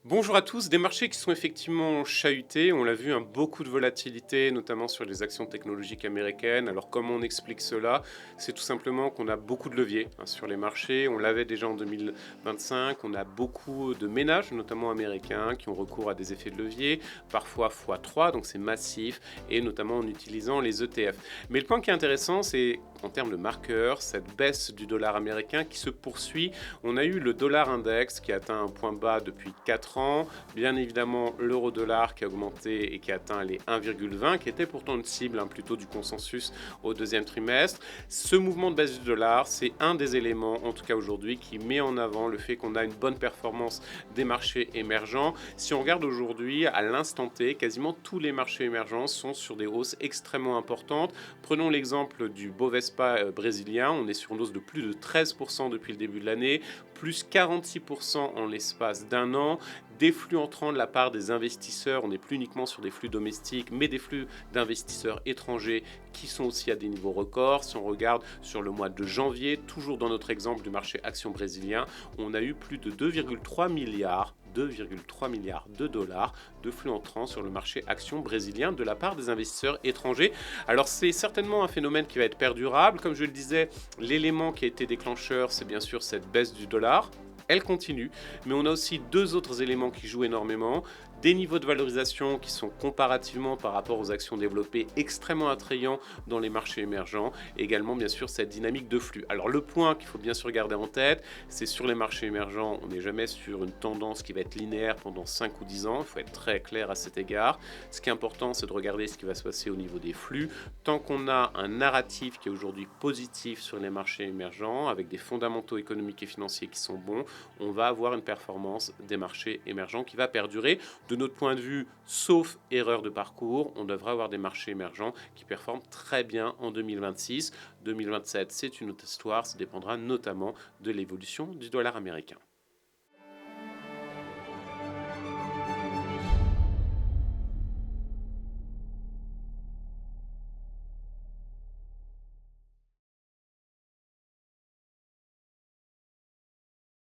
Bonjour à tous, des marchés qui sont effectivement chahutés, on l'a vu, beaucoup de volatilité, notamment sur les actions technologiques américaines. Alors comment on explique cela? C'est tout simplement qu'on a beaucoup de leviers sur les marchés, on l'avait déjà en 2025, on a beaucoup de ménages, notamment américains, qui ont recours à des effets de levier, parfois x3, donc c'est massif, et notamment en utilisant les ETF. Mais le point qui est intéressant, c'est en termes de marqueurs, cette baisse du dollar américain qui se poursuit. On a eu le dollar index qui a atteint un point bas depuis 4 ans. Bien évidemment, l'euro-dollar qui a augmenté et qui a atteint les 1,20, qui était pourtant une cible plutôt du consensus au deuxième trimestre. Ce mouvement de baisse du dollar, c'est un des éléments, en tout cas aujourd'hui, qui met en avant le fait qu'on a une bonne performance des marchés émergents. Si on regarde aujourd'hui, à l'instant T, quasiment tous les marchés émergents sont sur des hausses extrêmement importantes. Prenons l'exemple du Bovespa brésilien, on est sur une hausse de plus de 13% depuis le début de l'année, plus 46% en l'espace d'un an, des flux entrants de la part des investisseurs, on n'est plus uniquement sur des flux domestiques, mais des flux d'investisseurs étrangers qui sont aussi à des niveaux records. Si on regarde sur le mois de janvier, toujours dans notre exemple du marché action brésilien, on a eu plus de 2,3 milliards de dollars de flux entrants sur le marché action brésilien de la part des investisseurs étrangers. Alors c'est certainement un phénomène qui va être perdurable. Comme je le disais, l'élément qui a été déclencheur, c'est bien sûr cette baisse du dollar. Elle continue, mais on a aussi deux autres éléments qui jouent énormément. Des niveaux de valorisation qui sont comparativement par rapport aux actions développées extrêmement attrayants dans les marchés émergents. Et également, bien sûr, cette dynamique de flux. Alors le point qu'il faut bien sûr garder en tête, c'est sur les marchés émergents, on n'est jamais sur une tendance qui va être linéaire pendant 5 ou 10 ans. Il faut être très clair à cet égard. Ce qui est important, c'est de regarder ce qui va se passer au niveau des flux. Tant qu'on a un narratif qui est aujourd'hui positif sur les marchés émergents, avec des fondamentaux économiques et financiers qui sont bons, on va avoir une performance des marchés émergents qui va perdurer. De notre point de vue, sauf erreur de parcours, on devrait avoir des marchés émergents qui performent très bien en 2026. 2027, c'est une autre histoire, ça dépendra notamment de l'évolution du dollar américain.